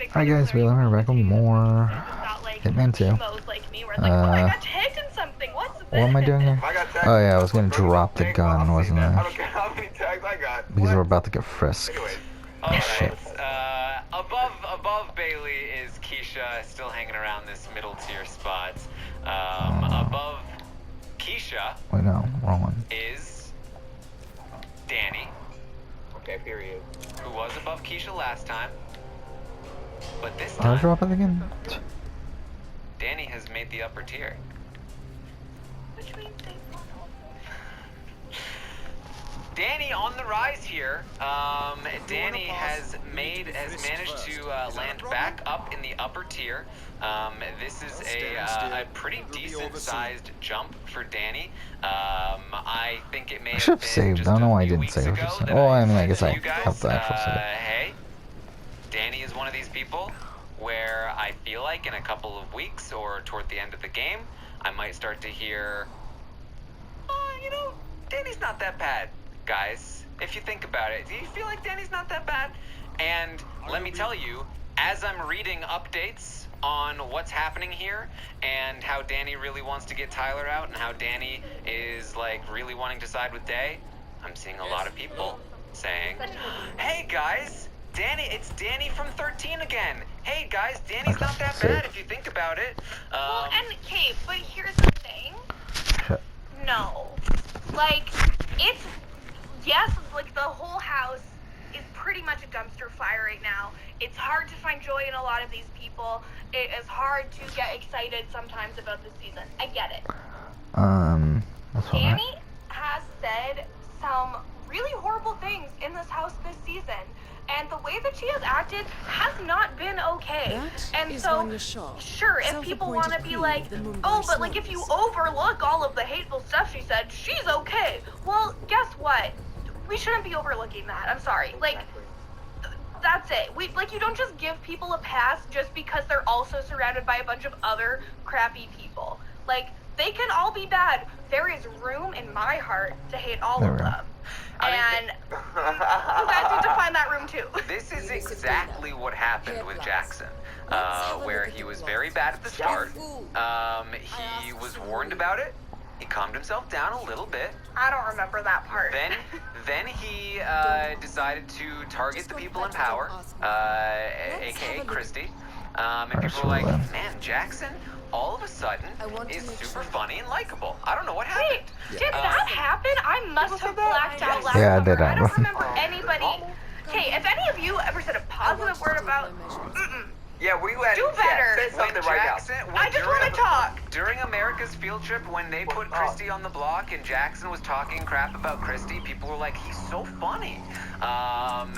Hi guys, we're back with more Hitman 2. What am I doing here? Oh yeah, I was gonna drop the gun, wasn't I? I don't care how many tags I got. Because we're about to get frisked. Alright, Shit. above Bailey is Keisha, still hanging around this middle tier spot. Above Keisha Wait, no, wrong one. is Danny, Okay, period. who was above Keisha last time. But this I'll time, drop it again. Danny has made the upper tier. Danny on the rise here. Danny has managed to land back up in the upper tier. This is a pretty decent sized jump for Danny. I think it may I should have saved. I don't know why I didn't save. Oh, I mean, I guess I have the actual save. Hey, Danny is one of these people where I feel like in a couple of weeks or toward the end of the game, I might start to hear, Danny's not that bad, guys. If you think about it, do you feel like Danny's not that bad? And let me tell you, as I'm reading updates on what's happening here and how Danny really wants to get Tyler out and how Danny is like really wanting to side with Day, I'm seeing a lot of people saying, hey guys, it's Danny from 13 again. Hey guys, Danny's not that bad if you think about it. Well, and Kate, but here's the thing. No. Like, yes, like the whole house is pretty much a dumpster fire right now. It's hard to find joy in a lot of these people. It is hard to get excited sometimes about this season. I get it. That's all right. Danny has said some really horrible things in this house this season. And the way that she has acted has not been okay. And so, sure, if people want to be like, oh, but like if you overlook all of the hateful stuff she said, she's okay. Well, guess what? We shouldn't be overlooking that. I'm sorry. Like, that's it. You don't just give people a pass just because they're also surrounded by a bunch of other crappy people. Like, they can all be bad. There is room in my heart to hate all of them. And you guys need to find that room too. This is exactly what happened with Jackson, where he was very bad at the start. He was warned about it. He calmed himself down a little bit. I don't remember that part. Then he decided to target the people in power, aka Christy. And people were like, man, Jackson, all of a sudden, is super funny and likable. I don't know what happened. Wait, did that happen? I must have blacked out last Yeah, I did. I don't remember anybody. Hey, if any of you ever said a positive word about... Yeah, we went. Do better. Say something right now. I just want to talk. During America's field trip, when they put Christy on the block and Jackson was talking crap about Christy, people were like, he's so funny. And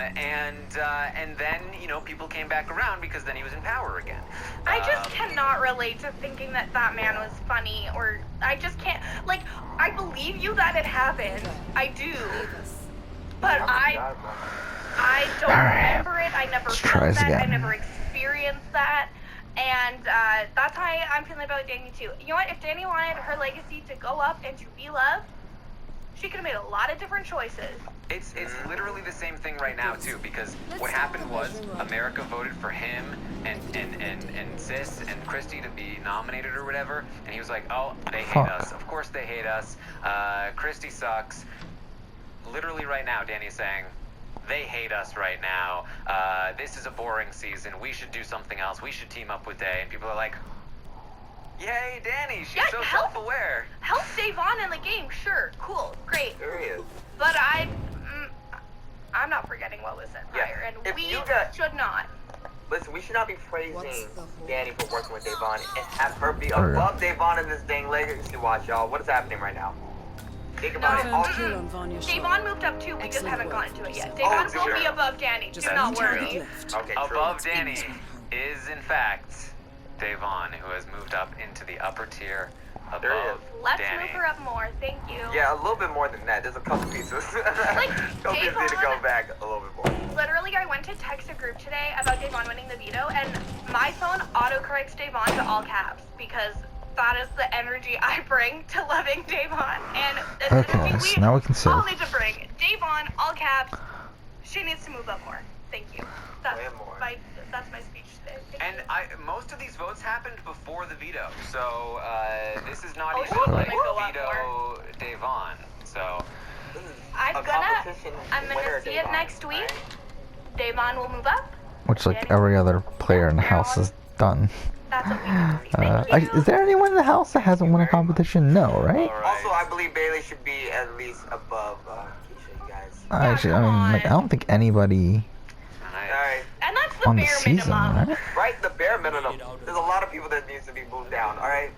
then, people came back around because then he was in power again. I just cannot relate to thinking that that man was funny, or I just can't. Like, I believe you that it happened. I do. But I don't remember it. I never felt that. I never experienced that. And that's how I'm feeling about Danny too. You know what? If Danny wanted her legacy to go up and to be loved, she could have made a lot of different choices. It's literally the same thing right now too, because what happened was America voted for him and Sis and Christy to be nominated or whatever, and he was like, oh, they hate us. Of course they hate us. Christy sucks. Literally right now, Danny's saying, they hate us right now. This is a boring season. We should do something else. We should team up with Day. And people are like, yay, Danny, she's so self-aware. Help Davon in the game, sure, cool, great. There he is. But I'm not forgetting what was said prior, and we should not. Listen, we should not be praising Danny for working with Davon and have her be above Davon in this dang legacy watch, y'all. What is happening right now? Think about it. Davon moved up too, we just haven't gotten to it yet. Davon will be above Danny, do not worry. Okay, above Danny is, in fact, Davon, who has moved up into the upper tier above Let's Danny. move her up more, thank you. Yeah, a little bit more than that. There's a couple pieces. Like, couple pieces need to go back a little bit more. Literally, I went to text a group today about Davon winning the veto, and my phone autocorrects Davon to all caps, because that is the energy I bring to loving Davon. And okay, so now we can save. All need to bring Davon, all caps. She needs to move up more. Thank you. That's my speech today. And most of these votes happened before the veto, so this is not even sure. like Go veto Devon. So I'm gonna see it next week. Devon will move up. Which, like, every other player in the house has done. That's what we need to see. Is there anyone in the house that hasn't won a competition? No, right? Also, I believe Bailey should be at least above Keisha, you guys. Actually, I mean, like, I don't think anybody Alright. And that's the on the bare season, minimum. right? Right, the bare minimum. There's a lot of people that needs to be moved down, alright?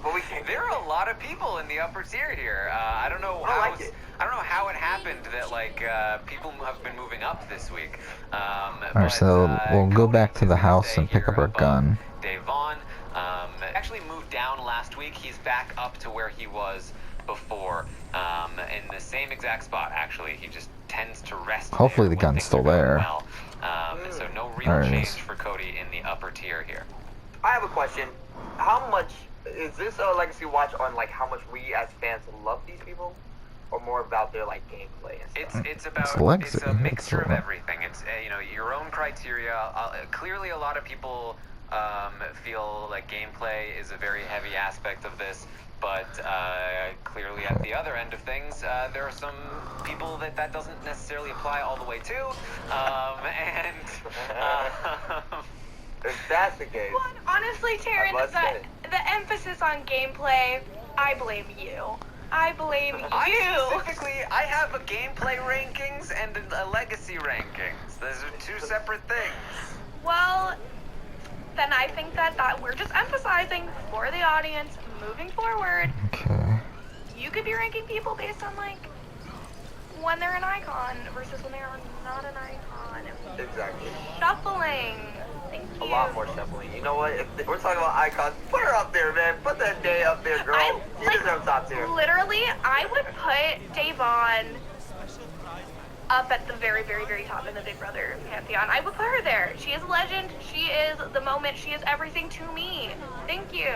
But we can't. there are a lot of people in the upper tier here. I don't know I how like it. I don't know how it happened that like people have been moving up this week. Alright, so we'll go back to the house and pick up our gun. Devon actually moved down last week. He's back up to where he was before, in the same exact spot. Actually, he just tends to rest. Hopefully there the when gun's things still are going there. well. So no real There it change is. for Cody in the upper tier here. I have a question. How much is this a legacy watch on like how much we as fans love these people, or more about their like gameplay and stuff? It's about legacy. it's a mixture It's of everything. It's your own criteria. Clearly, a lot of people feel like gameplay is a very heavy aspect of this, but clearly at the other end of things, there are some people that doesn't necessarily apply all the way to, If that's the case, Well, honestly, Taryn, must say. the emphasis on gameplay, I blame you. I blame you. I have a gameplay rankings and a legacy rankings. Those are two separate things. Well, then I think that we're just emphasizing for the audience moving forward. Okay. You could be ranking people based on like when they're an icon versus when they are not an icon. exactly. Shuffling. Thank you. A lot more shuffling. You know what? If we're talking about icons, put her up there, man. Put that day up there, girl. She deserves top tier. Literally, I would put Devon up at the very, very, very top in the Big Brother pantheon. I would put her there. She is a legend. She is the moment. She is everything to me. Thank you.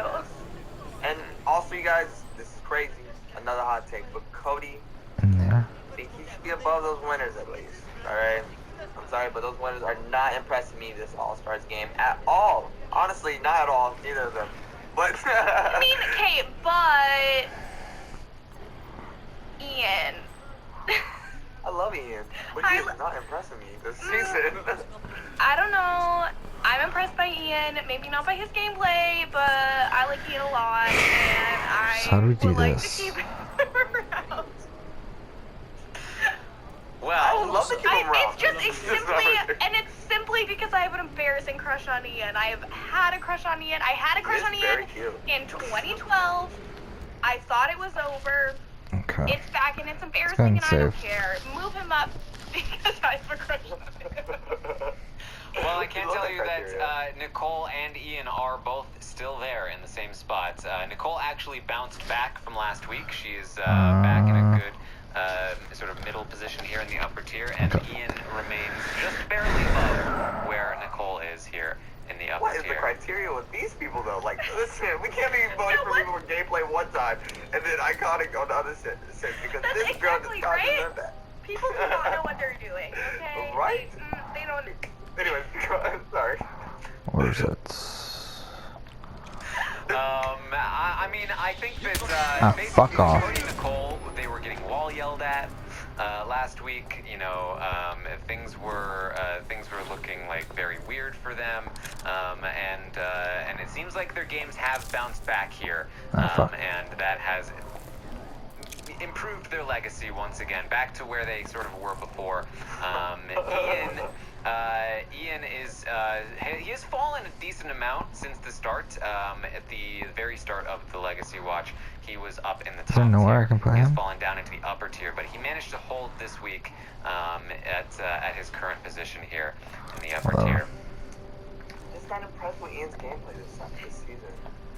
And also, you guys, this is crazy. Another hot take, but Cody, In there. I think he should be above those winners at least. All right. I'm sorry, but those winners are not impressing me this All-Stars game at all. Honestly, not at all. Neither of them. But I mean, okay, but Ian. I love Ian, but he's not impressing me this season. I don't know. I'm impressed by Ian. Maybe not by his gameplay, but I like Ian a lot, and I So how do we do would like this? to keep him around. I would love to keep him around. It's simply because I have an embarrassing crush on Ian. I have had a crush on Ian. I had a crush on Ian in 2012. I thought it was over. Okay. It's back and it's embarrassing, go ahead and and I don't save. care. Move him up because I have a crush on him. Well, I can tell you that Nicole and Ian are both still there in the same spot. Nicole actually bounced back from last week. She is back in a good sort of middle position here in the upper tier, and Ian remains just barely above where Nicole is here in the upper What is tier. the criteria with these people though? Like, listen, we can't be voting for people with gameplay one time and then iconic on the other sense because That's this girl exactly just can't right. deserve that. People do not know what they're doing, okay? Right? They don't. Anyways, sorry. Where is it? I mean, I think that basically fuck off. Cody and Nicole, they were getting wall yelled at last week. You know, things were looking like very weird for them, and it seems like their games have bounced back here, and that has improved their legacy once again, back to where they sort of were before. Ian is he has fallen a decent amount since the start. At the very start of the Legacy Watch, he was up in the top there nowhere tier. I can put He's him? fallen down into the upper tier, but he managed to hold this week at his current position here in the upper tier. Just not impressed with Ian's gameplay this season.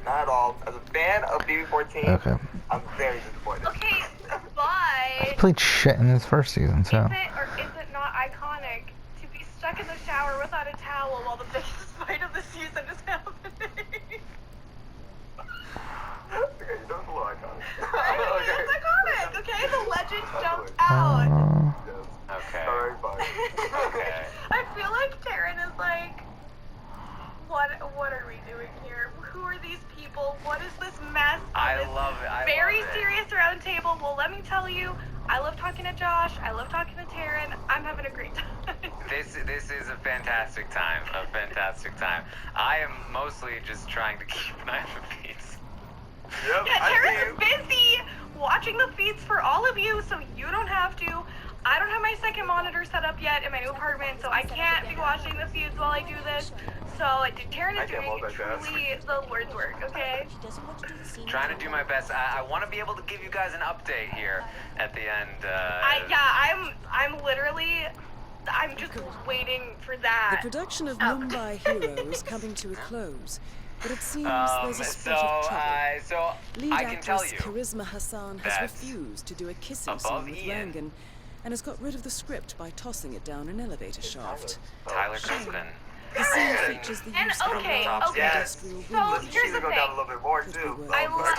Not at all. As a fan of BB14, I'm very disappointed. Okay, but He played shit in his first season, so. is it or is it not iconic to be stuck in the shower without a towel while the biggest fight of the season is happening? Okay, that's a little iconic. It's iconic, okay? The legend jumped out. Okay. Alright, fine. Okay. I feel people. What is this mess? I love it. Very serious round table. Well, let me tell you, I love talking to Josh. I love talking to Taryn. I'm having a great time. This is a fantastic time. A fantastic time. I am mostly just trying to keep an eye on the feeds. Yep, Yeah, Taryn is busy watching the feeds for all of you, so you don't have to. I don't have my second monitor set up yet in my new apartment, so I can't be watching the feeds while I do this. So Taryn is doing truly the Lord's work, okay? Trying to do my best. I want to be able to give you guys an update here at the end. I'm just waiting for that. The production of Mumbai Hero is coming to a close, but it seems there's a spot of trouble. Lead I can tell actress you Charisma Hassan has refused to do a kissing scene with Rangan and has got rid of the script by tossing it down an elevator shaft. Tyler Crispin. The scene features the use of industrial So women. here's the go thing. down a little bit more too.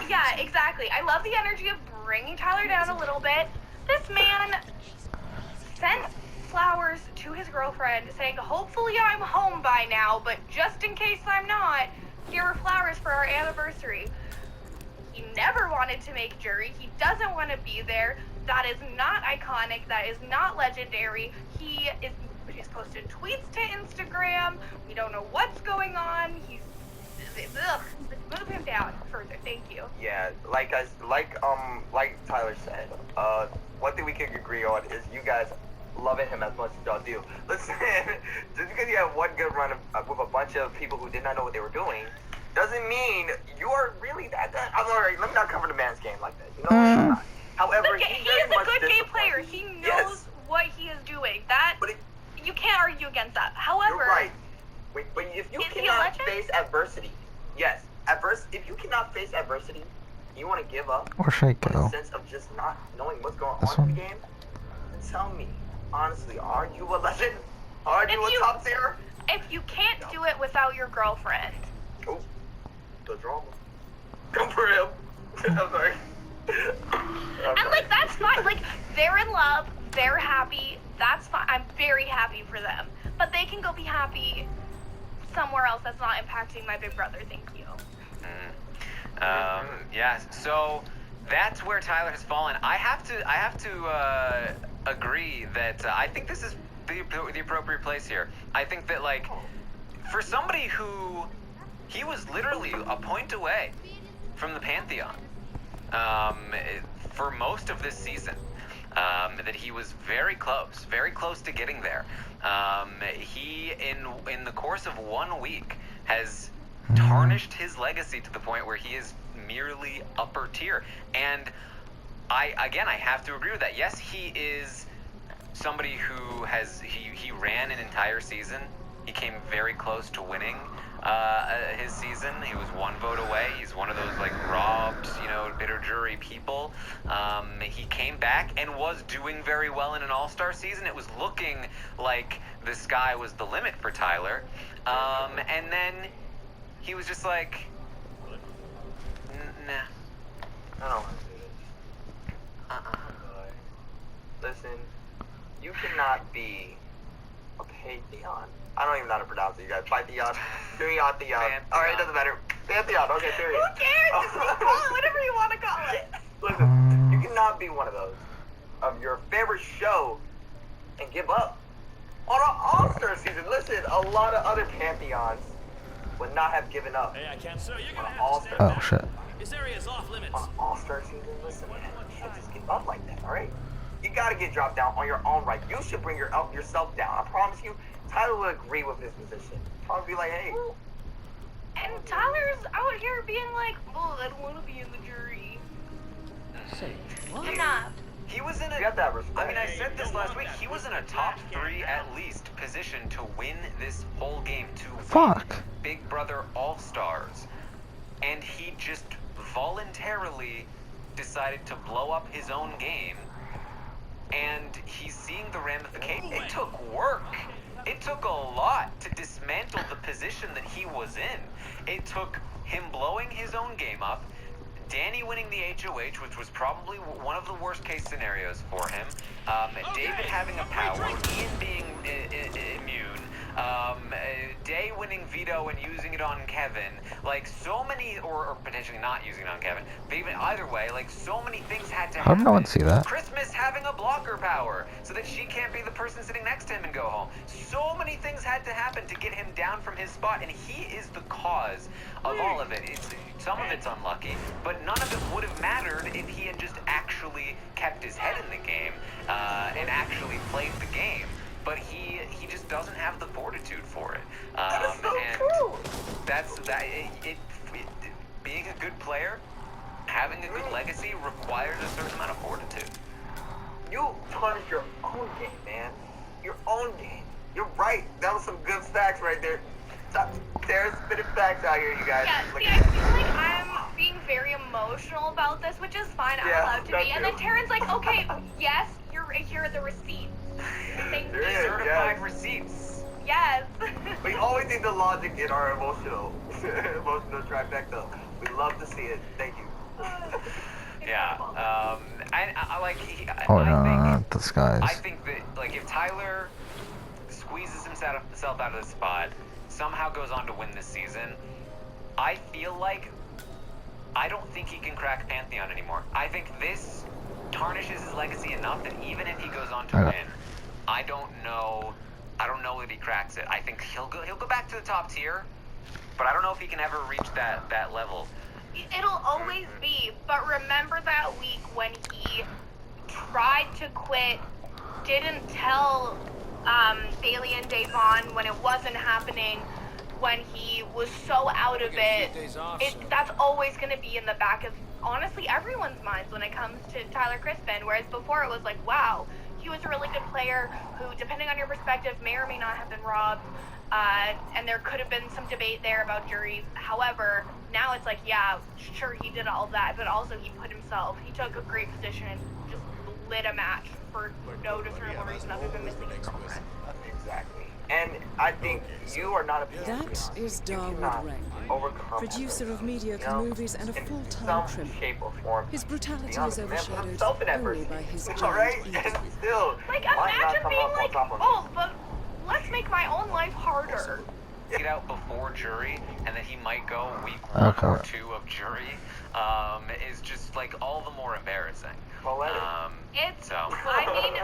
Yeah, exactly. I love the energy of bringing Tyler down a little bit. This man sent flowers to his girlfriend saying, hopefully I'm home by now, but just in case I'm not, here are flowers for our anniversary. He never wanted to make jury. He doesn't want to be there. That is not iconic. That is not legendary. He's posted tweets to Instagram. We don't know what's going on. Move him down further. Thank you. Yeah, like Tyler said, one thing we can agree on is you guys loving him as much as y'all do. Listen, just because you have one good run with a bunch of people who did not know what they were doing, doesn't mean you are really that good. I'm alright. Let me not cover the man's game like that. You know. However, he is a good game player. He knows what he is doing. You can't argue against that. However, you're right. But if you cannot face adversity, if you cannot face adversity, you want to give up. Or Shaco. In the sense of just not knowing what's going on in the game. Then tell me, honestly, are you a legend? Are you a top tier? If you can't do it without your girlfriend. Oh, the drama. Come for him. I'm sorry. And like that's fine. Like they're in love, they're happy. That's fine. I'm very happy for them. But they can go be happy somewhere else that's not impacting my big brother. Thank you. Yeah. So that's where Tyler has fallen. I have to agree that I think this is the appropriate place here. I think that like for somebody who he was literally a point away from the Pantheon for most of this season. That he was very close to getting there. He, in the course of 1 week, has tarnished his legacy to the point where he is merely upper tier. And I have to agree with that. Yes, he is somebody who he ran an entire season. He came very close to winning his season. He was 1 vote away. He's one of those like robbed, bitter jury people. He came back and was doing very well in an all-star season. It was looking like the sky was the limit for Tyler. And then he was just like, nah. I don't want to do this. Listen, you cannot be a Pantheon. I don't even know how to pronounce it, you guys. Pantheon. Alright, it doesn't matter. Pantheon, okay, period. Who cares? Call it whatever you want to call it. Listen, you cannot be one of those of your favorite show and give up on an all-star season. Listen, a lot of other Pantheons would not have given up Hey, I can't, sir. You're on gonna an have all-star Oh shit. This area is off limits. on an all-star season. Listen, man, you can't just give up like that, alright? You gotta get dropped down on your own right. You should bring yourself down. I promise you, Tyler would agree with his position. Probably be like, hey. And Tyler's out here being like, oh, I don't want to be in the jury. Say what? I'm not. He was in You got that respect. I mean, I said this last week. He was in a top 3 at least position to win this whole game, to Fuck. win Big Brother All-Stars, and he just voluntarily decided to blow up his own game. And he's seeing the ramifications. It took work. It took a lot to dismantle the position that he was in. It took him blowing his own game up, Danny winning the HOH, which was probably one of the worst case scenarios for him, David having a power, Ian being immune, day-winning veto and using it on Kevin, like so many, or potentially not using it on Kevin, but even either way, like so many things had to How happen. did no one see that? Christmas having a blocker power so that she can't be the person sitting next to him and go home. So many things had to happen to get him down from his spot, and he is the cause of all of it. Some of it's unlucky, but none of it would have mattered if he had just actually kept his head in the game and actually played the game. But he just doesn't have the fortitude for it. That is so and true. That's that. Being a good player, having a good legacy requires a certain amount of fortitude. You tarnish your own game, man. Your own game. You're right. That was some good facts right there. There's spitting facts out here, you guys. Yeah, Look see, I feel like I'm being very emotional about this, which is fine. I'm allowed to be. And then Taryn's like, okay, yes, here are the receipts. Thank you. Certified receipts. Yes. We always need the logic in our emotional trifecta. We love to see it. Thank you. Yeah. I like. Oh no, not the skies. I think that like if Tyler squeezes himself out of the spot, somehow goes on to win this season, I feel like I don't think he can crack Pantheon anymore. I think this tarnishes his legacy enough that even if he goes on to win, I don't know that he cracks it. I think he'll go back to the top tier, but I don't know if he can ever reach that level. It'll always be, but remember that week when he tried to quit, didn't tell Bailey and Davon when it wasn't happening, when he was so out of it. That's always going to be in the back of, honestly, everyone's minds when it comes to Tyler Crispin, whereas before it was like, wow, he was a really good player who, depending on your perspective, may or may not have been robbed, and there could have been some debate there about juries. However, now it's like, yeah, sure, he did all that, but also he took a great position and just lit a match for no discernible reason other than missing his girlfriend. Exactly. And I think you are not a That is Darwood Rankin, overcome producer of mediocre movies and a full-time criminal. Shape or form. His brutality Beyond is the man, overshadowed himself in only adversity. by his All right, giant and ego. still, Like, why not imagine come being up on like, top of oh, but let's make my own life harder. Get out before jury, and that he might go week 1 or 2 of jury, is just like all the more embarrassing. It's, I mean,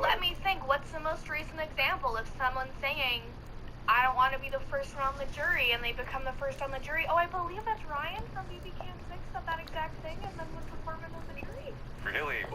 let me think, what's the most recent example of someone saying, I don't want to be the first one on the jury, and they become the first on the jury? Oh, I believe that's Ryan from BB Can 6 said that exact thing, and then was the foreman of the jury. Really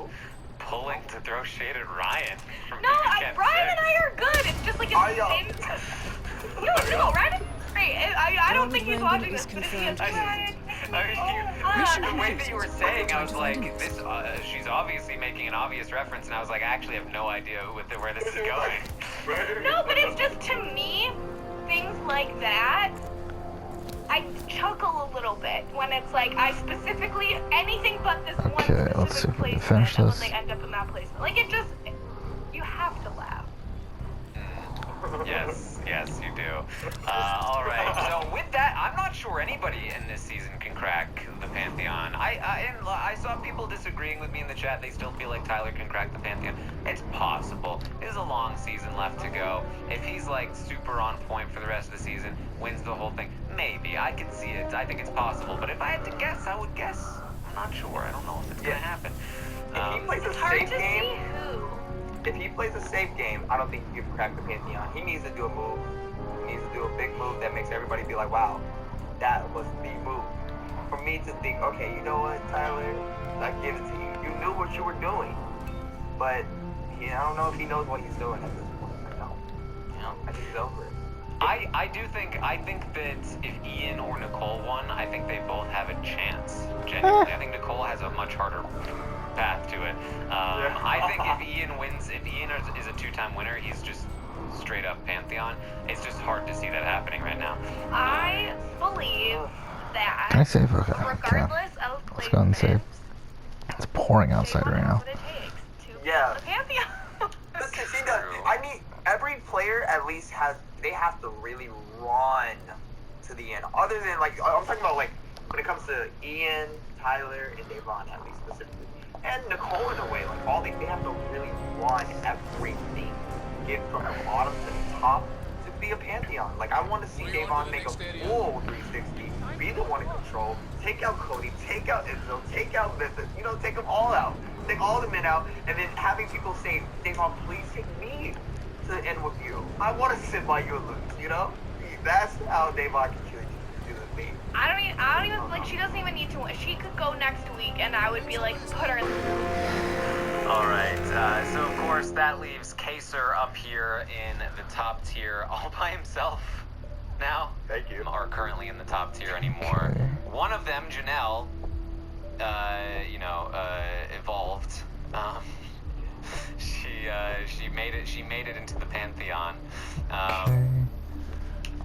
pulling to throw shade at Ryan. From No, BB Can Ryan 6. and I are good. It's just like no, Ryan is great. I don't think he's watching this, but if he is, Ryan. The way that you were saying, I was like, this. She's obviously making an obvious reference, and I was like, I actually have no idea where this is going. No, but it's just, to me, things like that, I chuckle a little bit when it's like, I specifically, anything but this one specific placement, finish and this. when they end up in that placement. Like, it just, you have to laugh. Yes, you do. Alright, so with that, I'm not sure anybody in this season can crack the Pantheon. I saw people disagreeing with me in the chat. They still feel like Tyler can crack the Pantheon. It's possible. There's a long season left to go. If he's like super on point for the rest of the season, wins the whole thing, maybe. I can see it. I think it's possible. But if I had to guess, I would guess. I'm not sure. I don't know if it's gonna happen. If he plays a It's hard safe to game, see who. if he plays a safe game, I don't think he can crack the Pantheon. He needs to do a move. He needs to do a big move that makes everybody be like, wow, that was the move. For me to think, okay, you know what, Tyler, I give it to you. You knew what you were doing. But I don't know if he knows what he's doing at this point. I don't. I think he's over it. I think that if Ian or Nicole won, I think they both have a chance. Genuinely, I think Nicole has a much harder path to it. I think if Ian wins, if Ian is a 2-time winner, he's just straight up Pantheon. It's just hard to see that happening right now. I believe that, Can I save? Okay. regardless of Let's go and save. placement, It's pouring outside Davon right knows now. what it takes to Yeah. win the Pantheon. Listen, she does. I mean, every player at least they have to really run to the end. Other than, like, I'm talking about, like, when it comes to Ian, Tyler, and Davon, at least specifically. And Nicole, in a way, like, they have to really run everything. Get from the bottom to the top to be a pantheon. Like, I want to see Davon make a full 360, be the one in control, take out Cody, take out Enzo, take out Vincent, you know, take them all out, take all the men out, and then having people say, Davon, please take me to end with you. I want to sit by you and lose, you know? That's how Davon can kill you with me. I don't even, like, she doesn't even need to win. She could go next week, and I would be like, put her in. Alright, so of course that leaves Kaser up here in the top tier all by himself now. Thank you. Are currently in the top tier anymore. Okay. One of them, Janelle, evolved. She made it into the Pantheon. Okay.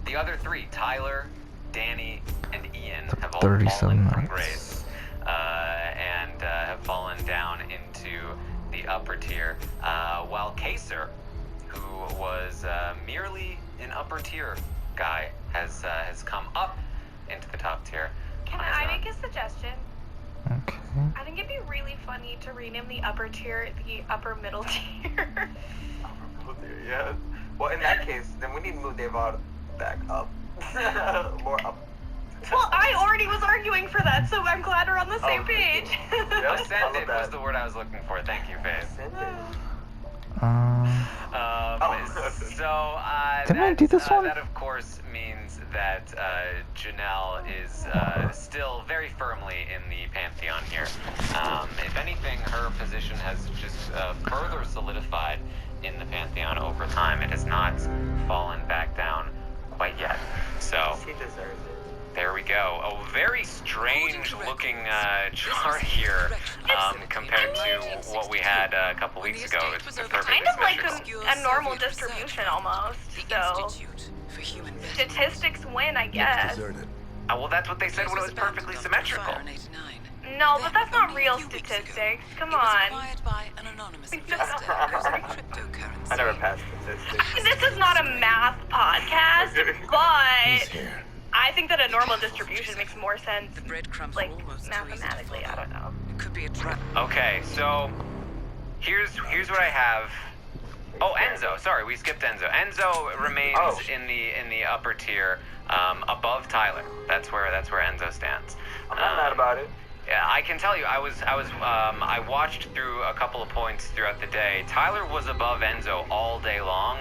The other three, Tyler, Danny, and Ian, have all 37 fallen from minutes. grace and have fallen down into the upper tier, while Kaser, who was merely an upper tier guy, has come up into the top tier. Can I make a suggestion? Okay. I think it'd be really funny to rename the upper tier the upper middle tier. Yeah. Well, in that case, then we need to move Davon back up. More up. Well, I already was arguing for that, so I'm glad we're on the same page. Yep, Ascended was the word I was looking for. Thank you, Faith. Didn't I do this one? That of course means that Janelle is still very firmly in the Pantheon here. If anything, her position has just further solidified in the Pantheon over time. It has not fallen back down quite yet. So She deserves it. there we go. A very strange looking chart here compared to what we had a couple weeks ago. It's Kind of like a normal distribution almost. So statistics win, I guess. well, that's what they said when it was perfectly symmetrical. No, but that's not real statistics. Come on. I never passed statistics. This is not a math podcast, but I think that a normal distribution makes more sense, like, mathematically. I don't know. It could be a trap. Okay, so here's what I have. Oh, Enzo. Sorry, we skipped Enzo. Enzo remains in the upper tier, above Tyler. That's where Enzo stands. I'm not mad about it. Yeah, I can tell you, I watched through a couple of points throughout the day. Tyler was above Enzo all day long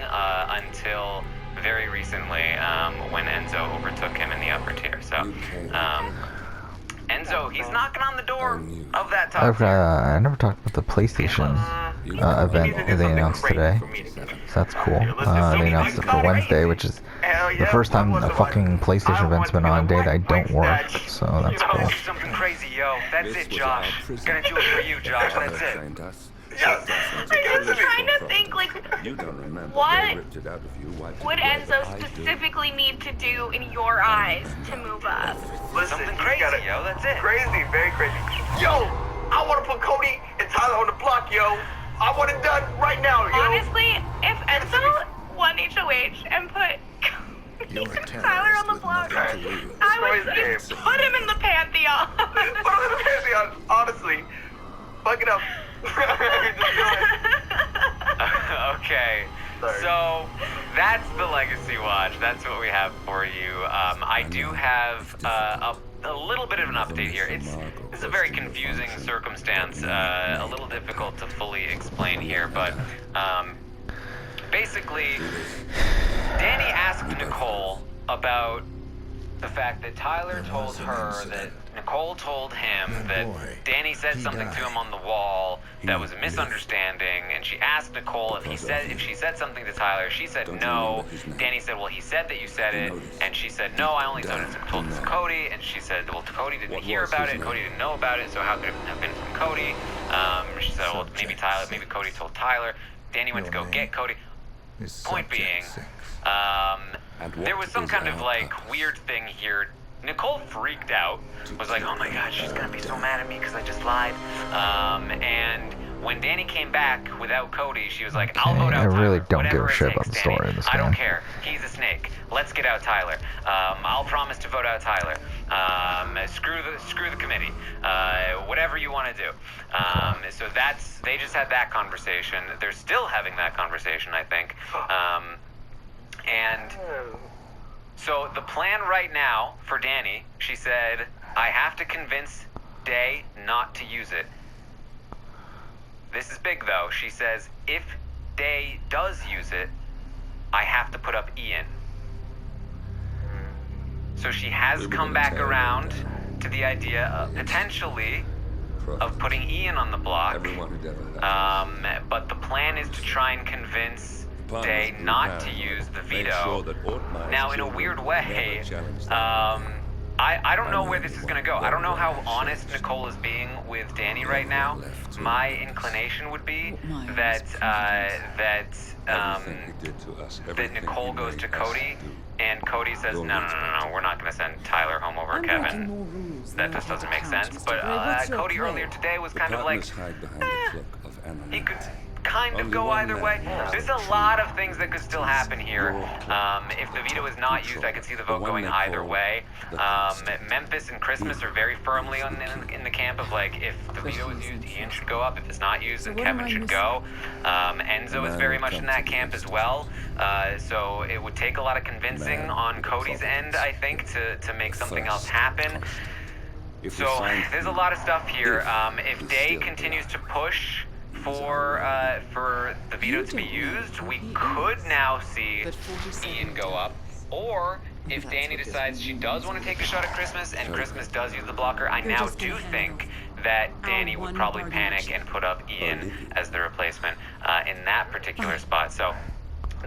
until very recently when Enzo overtook him in the upper tier. So, Enzo, he's knocking on the door of that top tier. I never talked about the PlayStation event that they announced today. So that's cool. They announced it for Wednesday, which is the first time a fucking PlayStation event's been on a day that I don't work. So that's cool. Something crazy, yo. That's it, Josh. Gonna do it for you, Josh. That's it. I'm just trying to think, like, what would Enzo specifically need to do in your eyes to move up? Listen, Something crazy, yo. That's it. Crazy, very crazy. Yo, I want to put Cody and Tyler on the block, yo. I want it done right now, yo. Honestly, if Enzo won HOH and put Tyler on the block, I would just put him in the Pantheon. Put him in the Pantheon, honestly. Fuck it up. Okay, so that's the Legacy Watch. That's what we have for you. I do have a little bit of an update here. This is a very confusing circumstance, a little difficult to fully explain here, but basically, Danny asked Nicole about the fact that Tyler told her that Nicole told him that Danny said something to him on the wall that was a misunderstanding, and she asked Nicole if she said something to Tyler. She said no. Danny said, well, he said that you said it, and she said no, I only told it to Cody, and she said, well, Cody didn't hear about it, Cody didn't know about it, so how could it have been from Cody? She said, well, maybe Cody told Tyler. Danny went to go get Cody. Point being, there was some kind of like weird thing here. Nicole freaked out, was like, oh my god, she's gonna be so mad at me because I just lied. And when Danny came back without Cody, she was like, I'll vote out Tyler. I really don't give Whatever a it shit takes, about the story Danny. of this I don't game. care. He's a snake. Let's get out Tyler. I'll promise to vote out Tyler. Screw the committee. Whatever you want to do. So they just had that conversation. They're still having that conversation, I think. And so the plan right now for Danny, she said, I have to convince Day not to use it. This is big though. She says, if Day does use it, I have to put up Ian. So she has come back around to the idea of potentially of putting Ian on the block. But the plan is to try and convince Day not to use the veto. Now, in a weird way, I don't know where this is going to go. I don't know how honest Nicole is being with Danny right now. My inclination would be that Nicole goes to Cody, and Cody says, no, we're not going to send Tyler home over Kevin. That just doesn't make sense. But Cody earlier today was kind of like, he could kind of go either way. There's a lot of things that could still happen here. If the veto is not used, I could see the vote going either way. Memphis and Christmas are very firmly in the camp of like, if the veto is used, Ian should go up. If it's not used, then Kevin should go. Enzo is very much in that camp as well. So it would take a lot of convincing on Cody's end, I think, to make something else happen. So there's a lot of stuff here. If Day continues to push for the veto to be used, we could now see Ian go up. Or if Danny decides she does want to take a shot at Christmas and Christmas does use the blocker, I now do think that Danny would probably panic and put up Ian as the replacement in that particular spot. So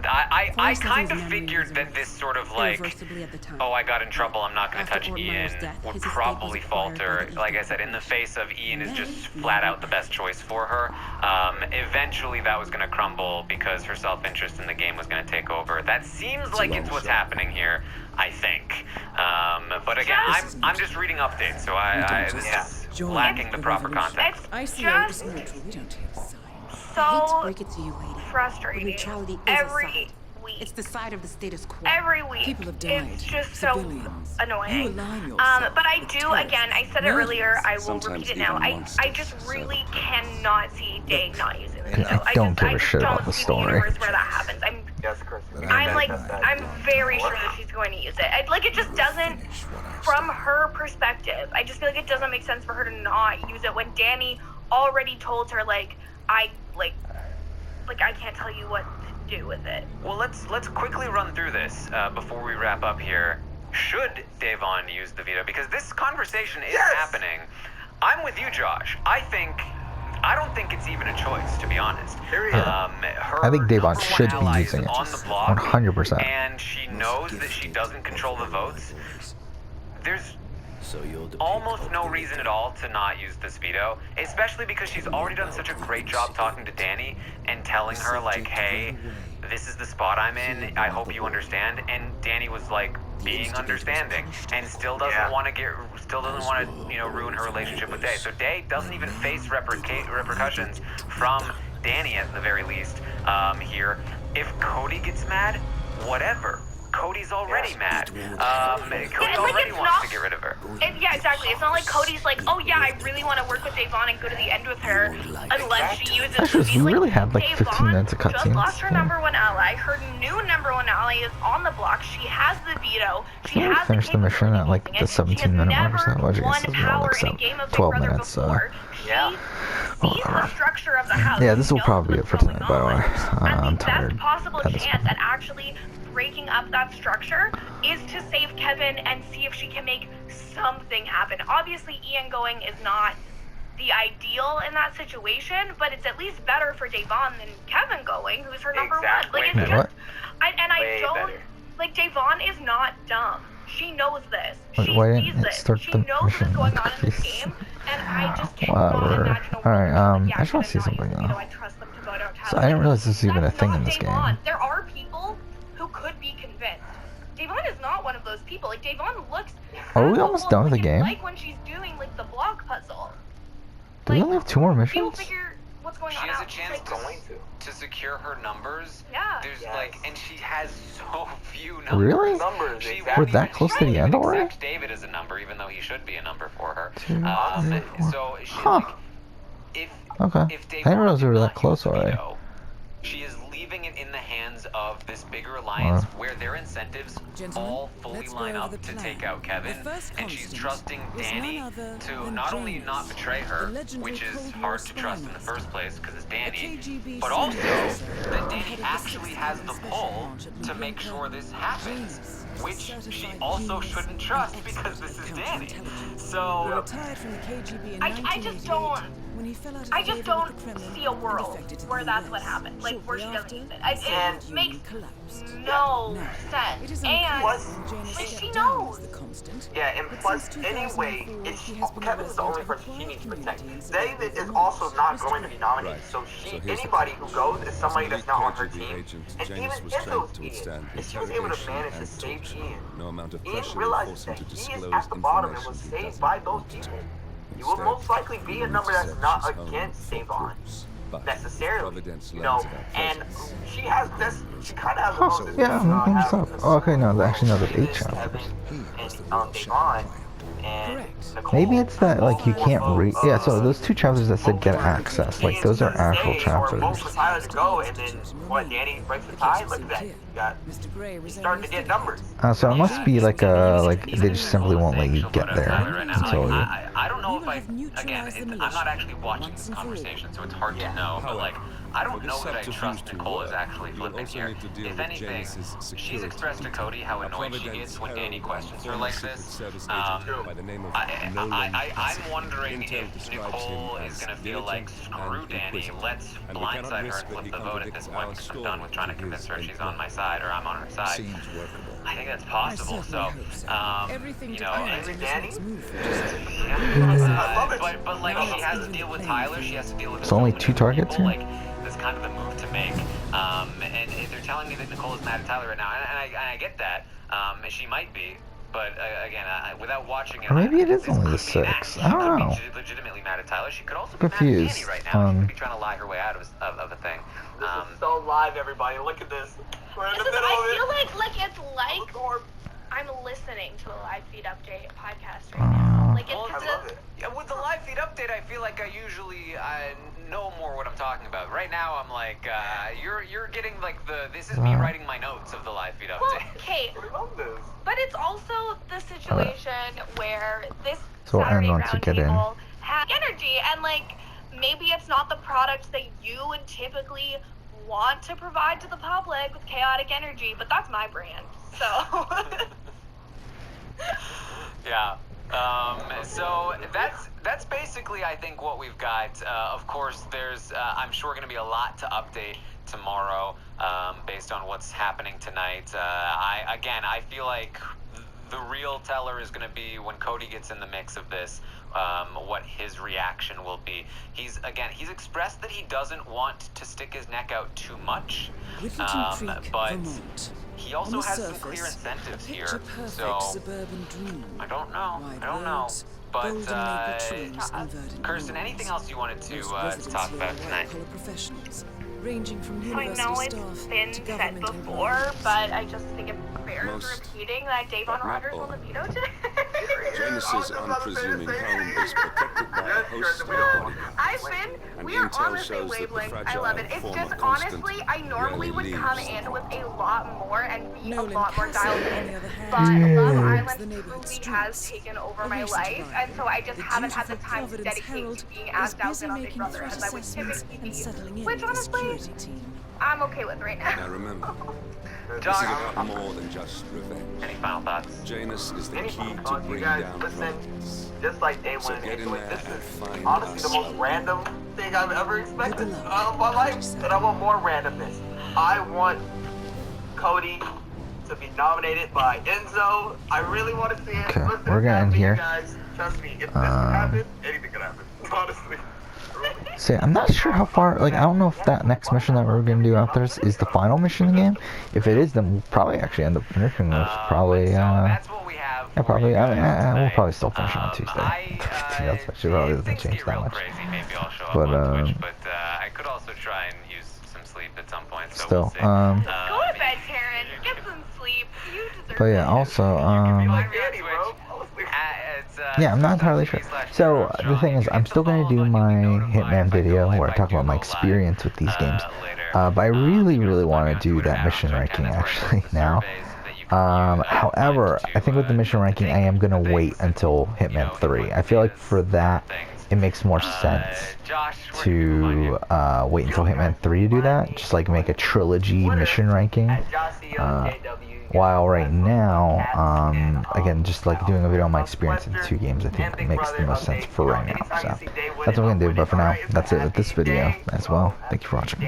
I kind of figured that this sort of like, oh, I got in trouble, I'm not going to touch Ian, would probably falter. Like I said, in the face of Ian is just flat out the best choice for her. Eventually that was going to crumble because her self-interest in the game was going to take over. That seems like it's what's happening here, I think. But again, I'm just reading updates, so this is lacking the proper context. It's just so frustrating. Every week. It's the side of the status quo. Every week. People have died. It's just so annoying. But I do, again, I said it earlier, I will repeat it now. I just really cannot see Day not using the veto. I don't give a shit about the story. I don't see the universe where that happens. I'm very sure that she's going to use it. It just doesn't, from her perspective, I just feel like it doesn't make sense for her to not use it when Danny already told her, I can't tell you what to do with it. Well, let's quickly run through this before we wrap up here. Should Davon use the veto? Because this conversation is happening. I'm with you, Josh. I don't think it's even a choice, to be honest. I think Davon should be using it, on the block, 100%. And she knows that she doesn't control the votes. There's almost no reason at all to not use this veto, especially because she's already done such a great job talking to Danny and telling her like, hey, this is the spot I'm in, I hope you understand. And Danny was like being understanding and still doesn't want to ruin her relationship with Day. So Day doesn't even face repercussions from Danny at the very least here. If Cody gets mad, whatever. Cody's already mad. Cody already wants to get rid of her. Yeah, exactly. It's not like Cody's like, oh yeah, I really want to work with Davon and go to the end with her unless she uses the veto. We really had like 15 minutes of cutscenes. Just lost her number one ally. Her new number one ally is on the block. She has the veto. She has finished the mission at like the 17-minute mark or so. Well, I guess it's more like 12 minutes. She sees the structure of the house. Yeah, this will probably be it for tonight, by the way. I'm tired. The best possible chance at actually breaking up that structure is to save Kevin and see if she can make something happen. Obviously, Ian going is not the ideal in that situation, but it's at least better for Davon than Kevin going, who's her number one. Davon is not dumb. She knows this. She sees this. She knows what's going on in this game, and I just cannot imagine a world I just want to see something though. I trust them to vote out So I didn't realize this was even a thing in this game. There are people who could be convinced. Davon is not one of those people. Like, Davon looks... Are we almost done with the game? Like when she's doing, the block puzzle. Do we only have 2 more missions? People figure what's going on. She has a chance to secure her numbers. Yeah. There's and she has so few numbers. Really? We're that close to the end already? Accept David as a number, even though he should be a number for her. 2, 3, 4. So she, if Okay. if I didn't realize we were that close already. She is leaving it in the hands of this bigger alliance where their incentives all fully line up to take out Kevin, and she's trusting Danny to not only not betray her, which is hard to trust in the first place because it's Danny, but also that Danny actually has the pull to make sure this happens, which she also shouldn't trust because this is Danny. So I just don't see a world where that's what happened, like where she doesn't use it. It makes no sense, and like she knows. Yeah, and plus, anyway, Kevin's the only person she needs to protect. David is also not going to be nominated, so anybody who goes is somebody that's not on her team. And even if it was Ian, if she was able to manage to save Ian realizes that he is at the bottom and was saved by those people. You will most likely be a number that's not against Savon necessarily, you know, and she has this, she kind of has the most okay, no, actually no, there's 8 chapters. Maybe it's that, like, you can't read, yeah, so those 2 chapters that said get access, like, those are actual chapters. And then, what, Danny breaks the tie? Look at that, he's starting to get numbers. So it must be like they just simply won't let you get there until you... I don't know if I'm not actually watching this conversation, so it's hard to know, but like, I don't know that I trust Nicole is actually flipping here. If anything, she's expressed to Cody how annoyed she gets when Danny questions her like this. I'm wondering if Nicole is going to feel like, screw Danny, let's blindside her and flip the vote at this point because I'm done with trying to convince her she's on my side or I'm on her side. I think that's possible, so, you know, Danny? But like, she has to deal with Tyler, she has to deal with... It's only 2 targets here? Like, that's kind of the move to make, and they're telling me that Nicole is mad at Tyler right now, and I get that, and she might be, but again, without watching it... Or maybe it is only the 6, I don't know. She could be legitimately mad at Tyler, she could also be mad at Danny right now, she could be trying to lie her way out of the thing. This is so live, everybody, look at this. We're in the middle of it. I feel like it's like I'm listening to a live feed update podcast right now. Like it's I love it. Yeah, with the live feed update, I feel like I usually know more what I'm talking about. Right now, I'm like, you're getting like this is me writing my notes of the live feed update. Well, okay, but it's also the situation where this So Saturday once you get in, have energy, and like maybe it's not the product that you would typically want to provide to the public with chaotic energy, but that's my brand, so. Yeah. So that's basically, I think, what we've got. Of course, there's I'm sure going to be a lot to update tomorrow based on what's happening tonight. I feel like the real teller is going to be when Cody gets in the mix of this. What his reaction will be. He's expressed that he doesn't want to stick his neck out too much, but he also has some clear incentives here, so I don't know, but Kirsten, anything else you wanted to talk about tonight? I know it's been said before, but I just think it bears repeating that Davon Rogers on the veto today. Janus's unpresuming home is protected by a host of bodies. We are on the same wavelength. I love it. It's just, honestly, I normally would come in with a lot more and be a lot more dialed in, but Love Island truly has taken over my life, and so I just haven't had the time to dedicate to being as dialed in on Big Brother as I would typically be, which honestly, I'm okay with right now. Now remember, this is about more than just revenge. Any final thoughts? Janus is the key to bring down violence. Just like day one, this is honestly the most random thing I've ever expected out of my life, and I want more randomness. I want Cody to be nominated by Enzo. I really want to see it. Okay, we're getting here. Guys, trust me, if this can happen, anything can happen. Honestly. See, I'm not sure how far, like, I don't know if that next mission that we're gonna do after this is the final mission in the game. If it is, then we'll probably actually end up finishing this, probably, that's what we have. Yeah, probably, we'll probably still finish it on Tuesday. That's actually probably doesn't change that much. But, I could also try and use some sleep at some point, so still, we'll see. Go to bed, Karen. Get some sleep. You deserve but yeah, also, yeah, I'm not entirely sure. So the thing is, I'm still going to do my Hitman video where I talk about my experience with these games. But I really want to do that mission ranking actually now. However, I think with the mission ranking, I am going to wait until Hitman 3. I feel like for that, it makes more sense to wait until Hitman 3 to do that. Just like make a trilogy mission ranking. While right now, again, just like doing a video on my experience in the two games, I think it makes the most sense for right now. So that's what I'm going to do. But for now, that's it with this video as well. Thank you for watching.